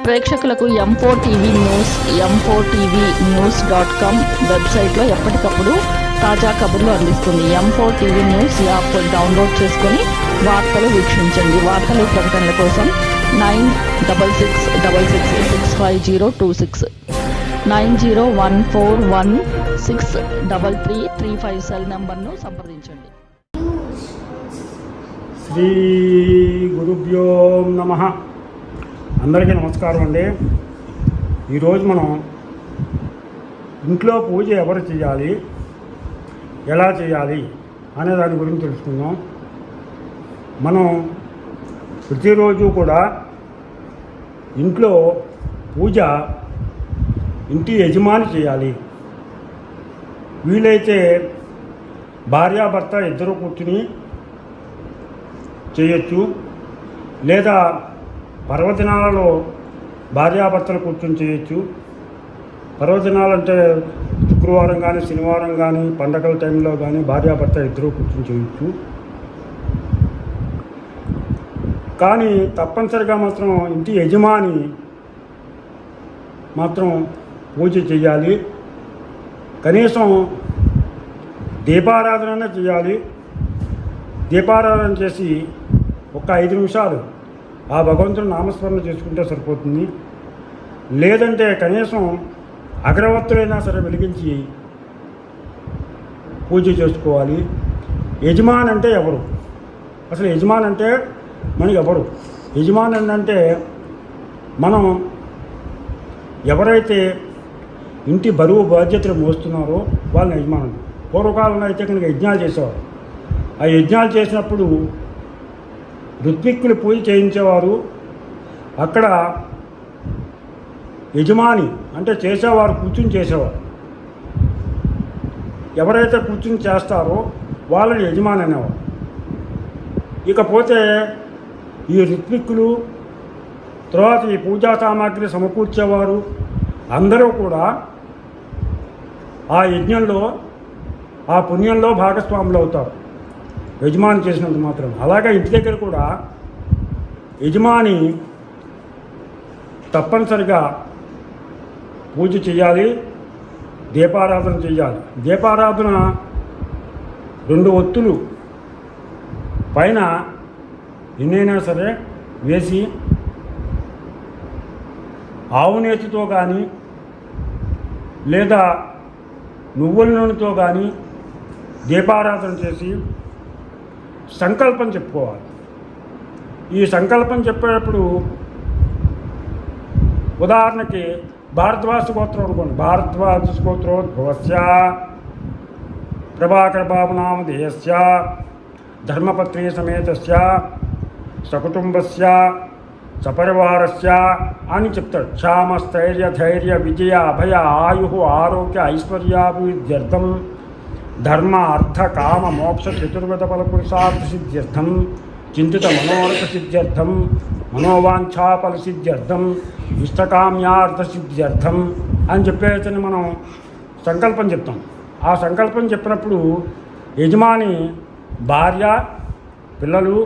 ప్రేక్షకులకు M4TV news m4tvnews.com వెబ్సైట్లో ఎప్పటికప్పుడు తాజా కబుర్లు అందిస్తుంది. M4TV న్యూస్ యాప్ డౌన్లోడ్ చేసుకొని వార్తలు వీక్షించండి. వార్తలు ప్రకటనల కోసం 9666665026 9014163335 సెల్ నంబర్ను సంప్రదించండి. శ్రీ గురుభ్యో నమః. అందరికీ నమస్కారం అండి. ఈరోజు మనం ఇంట్లో పూజ ఎవరు చేయాలి, ఎలా చేయాలి అనే దాని గురించి తెలుసుకుందాం. మనం ప్రతిరోజు కూడా ఇంట్లో పూజ ఇంటి యజమాని చేయాలి. వీలైతే భార్యాభర్త ఇద్దరు కూర్చుని చేయొచ్చు, లేదా పర్వదినాలలో భార్యాభర్తలు కూర్చొని చేయొచ్చు. పర్వదినాలంటే శుక్రవారం కానీ శనివారం కానీ పండగల టైంలో కానీ భార్యాభర్త ఇద్దరు కూర్చొని చేయొచ్చు. కానీ తప్పనిసరిగా మాత్రం ఇంటి యజమాని మాత్రం పూజ చేయాలి. కనీసం దీపారాధన చేయాలి. దీపారాధన చేసి ఒక 5 నిమిషాలు ఆ భగవంతుని నామస్మరణ చేసుకుంటే సరిపోతుంది. లేదంటే కనీసం అగరవత్తులైనా సరే వెలిగించి పూజ చేసుకోవాలి. యజమాని అంటే ఎవరు? అసలు యజమాని అంటే మనకి ఎవరు? యజమాని అంటే మనం ఎవరైతే ఇంటి బరువు బాధ్యతలు మోస్తున్నారో వాళ్ళని యజమానులు. పూర్వకాలంలో అయితే కనుక యజ్ఞాలు చేసేవారు. ఆ యజ్ఞాలు చేసినప్పుడు ఋత్విక్కులు పూజ చేయించేవారు. అక్కడ యజమాని అంటే చేసేవారు కూర్చుని చేసేవారు. ఎవరైతే కూర్చుని చేస్తారో వాళ్ళని యజమాని అనేవారు. ఇకపోతే ఈ ఋత్విక్కులు తర్వాత ఈ పూజా సామాగ్రి సమకూర్చేవారు అందరూ కూడా ఆ యజ్ఞంలో ఆ పుణ్యంలో భాగస్వాములు అవుతారు, యజమాని చేసినంత మాత్రం. అలాగే ఇంటి దగ్గర కూడా యజమాని తప్పనిసరిగా పూజ చేయాలి, దీపారాధన చేయాలి. దీపారాధన 2 ఒత్తులు పైన ఎన్నైనా సరే వేసి ఆవు నేతితో కానీ లేదా నువ్వుల నూనెతో కానీ దీపారాధన చేసి సంకల్పం చెప్పుకోవాలి. ఈ సంకల్పం చెప్పేటప్పుడు ఉదాహరణకి భారద్వాజ గోత్రం అనుకోండి. భారద్వాజ గోత్రోద్భవస్య ప్రభాకర బాబు నామధేయస్య ధర్మపత్ని సమేతస్య సకుటుంబస్య సపరివారస్య అని చెప్తాడు. క్షామ స్థైర్య ధైర్య విజయ అభయ ఆయు ఆరోగ్య ఐశ్వర్యాభివృద్ధ్యర్థం ధర్మ అర్థ కామ మోక్ష చతుర్విధ ఫల పురుషార్థ సిద్ధ్యర్థం చింతిత మనోరథ సిద్ధ్యర్థం మనోవాంఛాఫల సిద్ధ్యర్థం ఇష్టకామ్యార్థ సిద్ధ్యర్థం అని చెప్పేసి మనం సంకల్పం చెప్తాం. ఆ సంకల్పం చెప్పినప్పుడు యజమాని భార్య, పిల్లలు,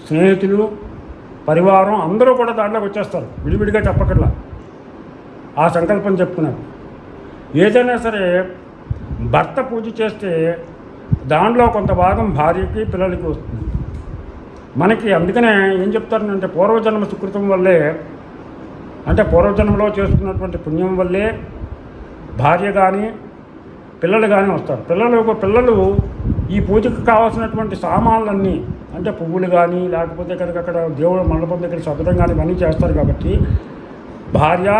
స్నేహితులు, పరివారం అందరూ కూడా దాంట్లోకి వచ్చేస్తారు. విడివిడిగా చెప్పకట్లా ఆ సంకల్పం చెప్పుకున్నారు. ఏదైనా సరే భర్త పూజ చేస్తే దాంట్లో కొంత భాగం భార్యకి, పిల్లలకి వస్తుంది మనకి. అందుకనే ఏం చెప్తారంటే పూర్వజన్మ సుకృతం వల్లే, అంటే పూర్వజన్మలో చేసుకున్నటువంటి పుణ్యం వల్లే భార్య కానీ పిల్లలు కానీ వస్తారు. పిల్లలు ఈ పూజకు కావాల్సినటువంటి సామాన్లన్నీ, అంటే పువ్వులు కానీ లేకపోతే కనుక అక్కడ దేవుడు మండపం దగ్గర సదరం కానీ ఇవన్నీ చేస్తారు. కాబట్టి భార్య,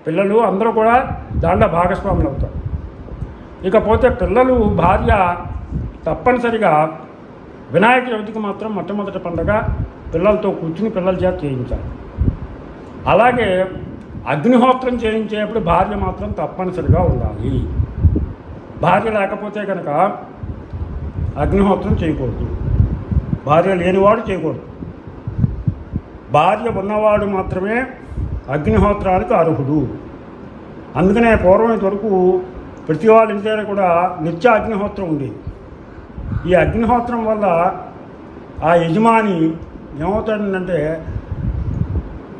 పిల్లలు అందరూ కూడా దాంట్లో భాగస్వాములు అవుతారు. ఇకపోతే పిల్లలు, భార్య తప్పనిసరిగా వినాయక చవితికి మాత్రం మొట్టమొదటి పండుగ పిల్లలతో కూర్చుని పిల్లల చేత చేయించాలి. అలాగే అగ్నిహోత్రం చేయించేటప్పుడు భార్య మాత్రం తప్పనిసరిగా ఉండాలి. భార్య లేకపోతే కనుక అగ్నిహోత్రం చేయకూడదు. భార్య లేనివాడు చేయకూడదు. భార్య ఉన్నవాడు మాత్రమే అగ్నిహోత్రానికి అర్హుడు. అందుకనే పూర్వం వరకు ప్రతి వాళ్ళ ఇంటి దగ్గర కూడా నిత్య అగ్నిహోత్రం ఉండేది. ఈ అగ్నిహోత్రం వల్ల ఆ యజమాని ఏమవుతాడంటే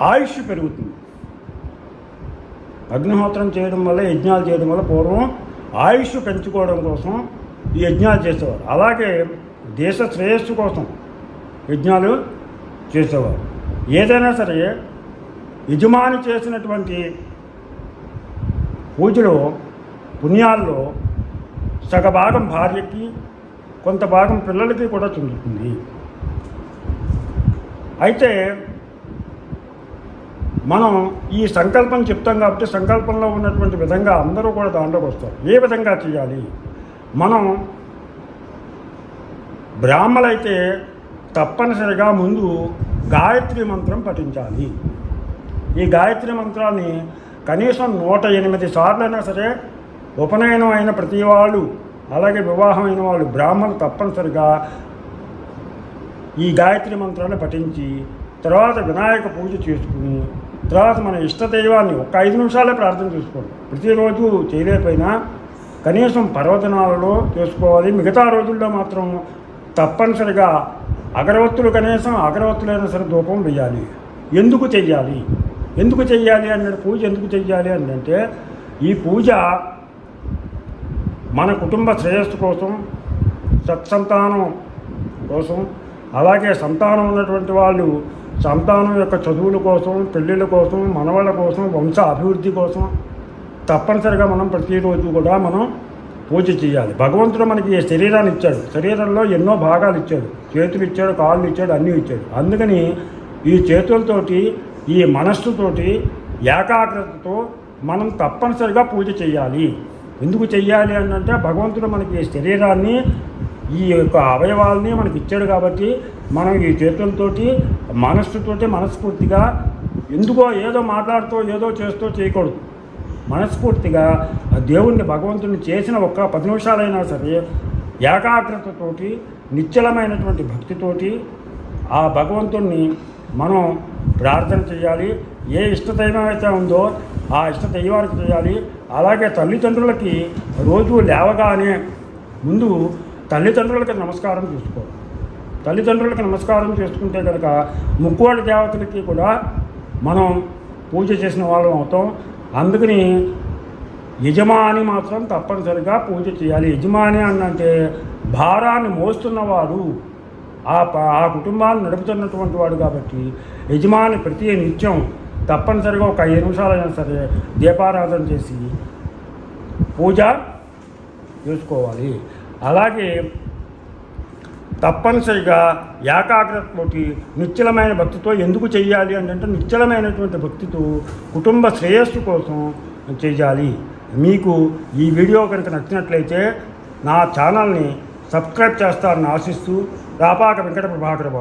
ఆయుష్ పెరుగుతుంది. అగ్నిహోత్రం చేయడం వల్ల, యజ్ఞాలు చేయడం వల్ల పూర్వం ఆయుష్ పెంచుకోవడం కోసం ఈ యజ్ఞాలు చేసేవారు. అలాగే దేశ శ్రేయస్సు కోసం యజ్ఞాలు చేసేవారు. ఏదైనా సరే యజమాని చేసినటువంటి పూజలో, పుణ్యాల్లో సగభాగం భార్యకి, కొంత భాగం పిల్లలకి కూడా చెందుతుంది. అయితే మనం ఈ సంకల్పం చెప్తాం కాబట్టి సంకల్పంలో ఉన్నటువంటి విధంగా అందరూ కూడా దాంట్లోకి వస్తారు. ఏ విధంగా చేయాలి? మనం బ్రాహ్మలైతే తప్పనిసరిగా ముందు గాయత్రి మంత్రం పఠించాలి. ఈ గాయత్రి మంత్రాన్ని కనీసం 108 సార్లైనా సరే ఉపనయనం అయిన ప్రతి వాళ్ళు, అలాగే వివాహం అయిన వాళ్ళు బ్రాహ్మణులు తప్పనిసరిగా ఈ గాయత్రి మంత్రాన్ని పఠించి తర్వాత వినాయక పూజ చేసుకుని తర్వాత మన ఇష్టదైవాన్ని ఒక 5 నిమిషాలే ప్రార్థన చేసుకోండి. ప్రతిరోజు చేయలేకపోయినా కనీసం పర్వదినాలలో చేసుకోవాలి. మిగతా రోజుల్లో మాత్రం తప్పనిసరిగా అగరవత్తులు, కనీసం అగరవత్తులైనా సరే ధూపం వేయాలి. ఎందుకు చెయ్యాలి అన్నాడు. పూజ ఎందుకు చెయ్యాలి అంటే ఈ పూజ మన కుటుంబ శ్రేయస్సు కోసం, సత్సంతానం కోసం, అలాగే సంతానం ఉన్నటువంటి వాళ్ళు సంతానం యొక్క చదువుల కోసం, పెళ్ళిళ్ళ కోసం, మనవాళ్ళ కోసం, వంశ అభివృద్ధి కోసం తప్పనిసరిగా మనం ప్రతిరోజు కూడా మనం పూజ చేయాలి. భగవంతుడు మనకి ఈ శరీరాన్ని ఇచ్చాడు. శరీరంలో ఎన్నో భాగాలు ఇచ్చాడు. చేతులు ఇచ్చాడు, కాళ్ళు ఇచ్చాడు, అన్నీ ఇచ్చాడు. అందుకని ఈ చేతులతోటి, ఈ మనస్సుతోటి, ఏకాగ్రతతో మనం తప్పనిసరిగా పూజ చేయాలి. ఎందుకు చెయ్యాలి అంటే భగవంతుడు మనకి ఈ శరీరాన్ని, ఈ యొక్క అవయవాల్ని మనకి ఇచ్చాడు కాబట్టి మనం ఈ చేతులతోటి, మనస్సుతోటి మనస్ఫూర్తిగా ఎందుకో ఏదో మాట్లాడుతూ ఏదో చేస్తూ చేయకూడదు. మనస్ఫూర్తిగా దేవుణ్ణి, భగవంతుడిని చేసిన ఒక్క 10 నిమిషాలైనా సరే ఏకాగ్రతతోటి, నిశ్చలమైనటువంటి భక్తితోటి ఆ భగవంతుణ్ణి మనం ప్రార్థన చేయాలి. ఏ ఇష్టదైవం అయితే ఉందో ఆ ఇష్టదైవానికి చేయాలి. అలాగే తల్లిదండ్రులకి రోజు లేవగానే ముందు తల్లిదండ్రులకి నమస్కారం చేసుకోవాలి. తల్లిదండ్రులకి నమస్కారం చేసుకుంటే కనుక ముక్కోటి దేవతలకి కూడా మనం పూజ చేసిన వాళ్ళం అవుతాం. అందుకని యజమాని మాత్రం తప్పనిసరిగా పూజ చేయాలి. యజమాని అంటే భారాన్ని మోస్తున్నవాడు, ఆ కుటుంబాన్ని నడుపుతున్నటువంటి వాడు కాబట్టి యజమాని ప్రతి నిత్యం తప్పనిసరిగా ఒక 5 నిమిషాలైనా సరే దీపారాధన చేసి పూజ చేసుకోవాలి. అలాగే తప్పనిసరిగా ఏకాగ్రతతోటి, నిశ్చలమైన భక్తితో ఎందుకు చెయ్యాలి అంటే నిశ్చలమైనటువంటి భక్తితో కుటుంబ శ్రేయస్సు కోసం చేయాలి. మీకు ఈ వీడియో కనుక నచ్చినట్లయితే నా ఛానల్ని సబ్స్క్రైబ్ చేస్తారని ఆశిస్తూ రాపాక వెంకట ప్రభాకర్ బాబు.